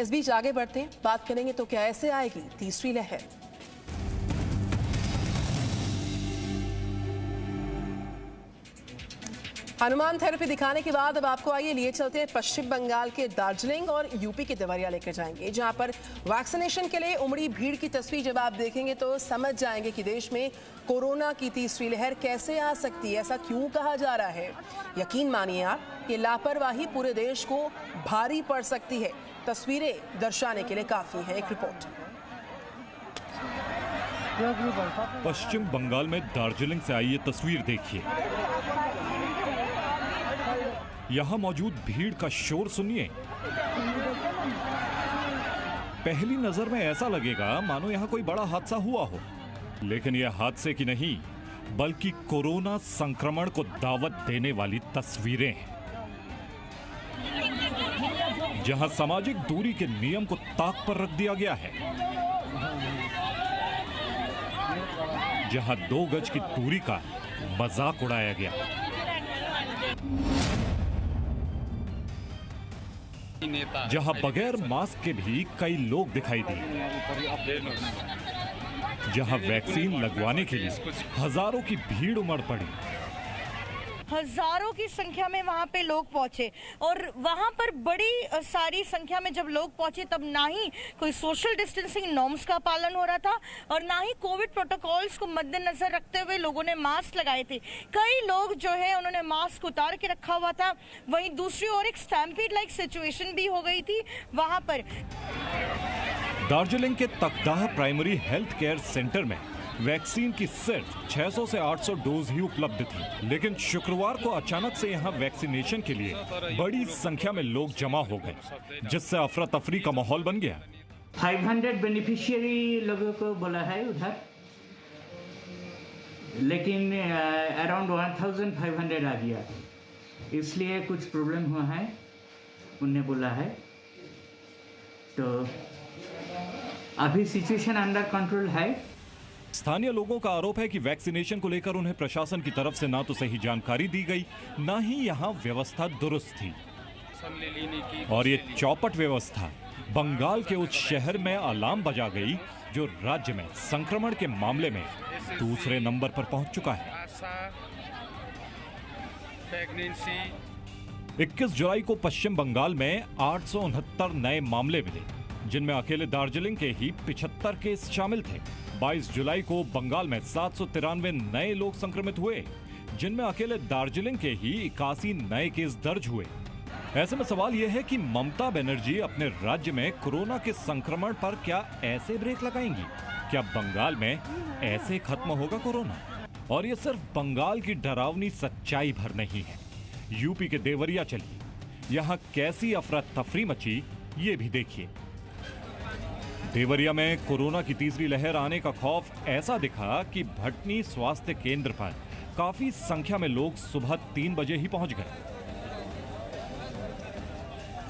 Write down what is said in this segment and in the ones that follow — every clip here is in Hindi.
इस बीच आगे बढ़ते हैं, बात करेंगे तो क्या ऐसे आएगी तीसरी लहर। हनुमान थेरेपी दिखाने के बाद अब आपको आइए लिए चलते हैं पश्चिम बंगाल के दार्जिलिंग और यूपी के देवरिया लेकर जाएंगे, जहां पर वैक्सीनेशन के लिए उमड़ी भीड़ की तस्वीर जब आप देखेंगे तो समझ जाएंगे कि देश में कोरोना की तीसरी लहर कैसे आ सकती है, ऐसा क्यों कहा जा रहा है। यकीन मानिए आप, ये लापरवाही पूरे देश को भारी पड़ सकती है। तस्वीरें दर्शाने के लिए काफी है। एक रिपोर्ट। पश्चिम बंगाल में दार्जिलिंग से आई ये तस्वीर देखिए। यहाँ मौजूद भीड़ का शोर सुनिए। पहली नजर में ऐसा लगेगा मानो यहाँ कोई बड़ा हादसा हुआ हो, लेकिन यह हादसे की नहीं बल्कि कोरोना संक्रमण को दावत देने वाली तस्वीरें हैं, जहां सामाजिक दूरी के नियम को ताक पर रख दिया गया है, जहां 2 गज की दूरी का मजाक उड़ाया गया, जहां बगैर मास्क के भी कई लोग दिखाई दिए, जहां वैक्सीन लगवाने के लिए हजारों की भीड़ उमड़ पड़ी। हजारों की संख्या में वहां पे लोग पहुंचे और वहां पर बड़ी सारी संख्या में जब लोग पहुंचे तब ना ही कोई सोशल डिस्टेंसिंग नॉर्म्स का पालन हो रहा था और ना ही कोविड प्रोटोकॉल्स को मद्देनजर रखते हुए लोगों ने मास्क लगाए थे। कई लोग जो है उन्होंने मास्क उतार के रखा हुआ था। वहीं दूसरी ओर एक स्टैम्पीड लाइक सिचुएशन भी हो गई थी वहां पर। दार्जिलिंग के Takdah primary health care centre में वैक्सीन की सिर्फ 600 से 800 डोज ही उपलब्ध थी, लेकिन शुक्रवार को अचानक से यहां वैक्सीनेशन के लिए बड़ी संख्या में लोग जमा हो गए, जिससे अफरा तफरी का माहौल बन गया। 500 बेनिफिशियरी लोगों को बोला है उधर, लेकिन अराउंड 1500 आ गया, इसलिए कुछ प्रॉब्लम हुआ है उन्हें बोला है। तो अभी सिचुएशन अंडर कंट्रोल है। स्थानीय लोगों का आरोप है कि वैक्सीनेशन को लेकर उन्हें प्रशासन की तरफ से ना तो सही जानकारी दी गई, ना ही यहाँ व्यवस्था दुरुस्त थी। और ये चौपट व्यवस्था बंगाल के उस शहर में अलार्म बजा गई जो राज्य में संक्रमण के मामले में दूसरे नंबर पर पहुंच चुका है। 21 जुलाई को पश्चिम बंगाल में 869 नए मामले मिले, जिनमें अकेले दार्जिलिंग के ही 75 केस शामिल थे। 22 जुलाई को बंगाल में 793 नए लोग संक्रमित हुए, जिनमें अकेले दार्जिलिंग के ही 81 नए केस दर्ज हुए। ऐसे में सवाल यह है कि ममता बनर्जी अपने राज्य में कोरोना के संक्रमण पर क्या ऐसे ब्रेक लगाएंगी? क्या बंगाल में ऐसे खत्म होगा कोरोना? और ये सिर्फ बंगाल की डरावनी सच्चाई भर नहीं है। यूपी के देवरिया चलिए, यहाँ कैसी अफरा तफरी मची ये भी देखिए। देवरिया में कोरोना की तीसरी लहर आने का खौफ ऐसा दिखा कि भटनी स्वास्थ्य केंद्र पर काफी संख्या में लोग सुबह 3 बजे ही पहुंच गए।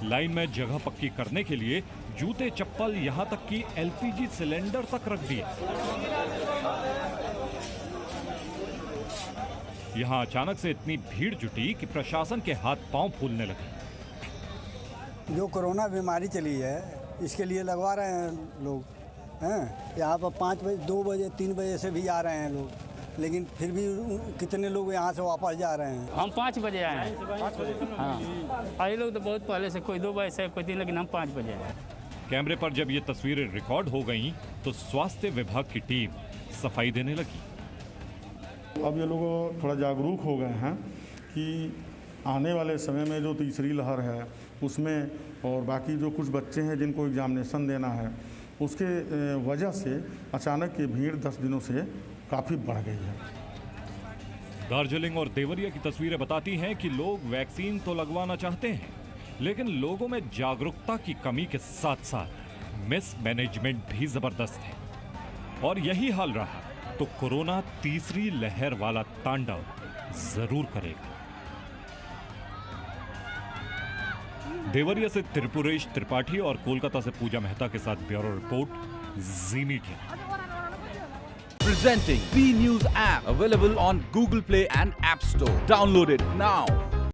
लाइन में जगह पक्की करने के लिए जूते चप्पल यहां तक कि एलपीजी सिलेंडर तक रख दिए। यहां अचानक से इतनी भीड़ जुटी कि प्रशासन के हाथ पांव फूलने लगे। जो कोरोना बीमारी चली है इसके लिए लगवा रहे हैं लोग, हैं यहाँ पर 5 बजे 2 बजे 3 बजे से भी आ रहे हैं लोग, लेकिन फिर भी कितने लोग यहाँ से वापस जा रहे हैं। हम 5 बजे आए हैं। हाँ, ये लोग तो बहुत पहले से, कोई 2 बजे से कोई 3, लेकिन हम 5 बजे आए। कैमरे पर जब ये तस्वीरें रिकॉर्ड हो गईं, तो स्वास्थ्य विभाग की टीम सफाई देने लगी। अब ये लोग थोड़ा जागरूक हो गए हैं कि आने वाले समय में जो तीसरी लहर है उसमें, और बाकी जो कुछ बच्चे हैं जिनको एग्जामिनेशन देना है, उसके वजह से अचानक ये भीड़ 10 दिनों से काफ़ी बढ़ गई है। दार्जिलिंग और देवरिया की तस्वीरें बताती हैं कि लोग वैक्सीन तो लगवाना चाहते हैं, लेकिन लोगों में जागरूकता की कमी के साथ साथ मिसमैनेजमेंट भी जबरदस्त है। और यही हाल रहा तो कोरोना तीसरी लहर वाला तांडव जरूर करेगा। देवरिया से त्रिपुरेश त्रिपाठी और कोलकाता से पूजा मेहता के साथ bureau report, ji media. Presenting B News app, available on Google Play and App Store. Download it now.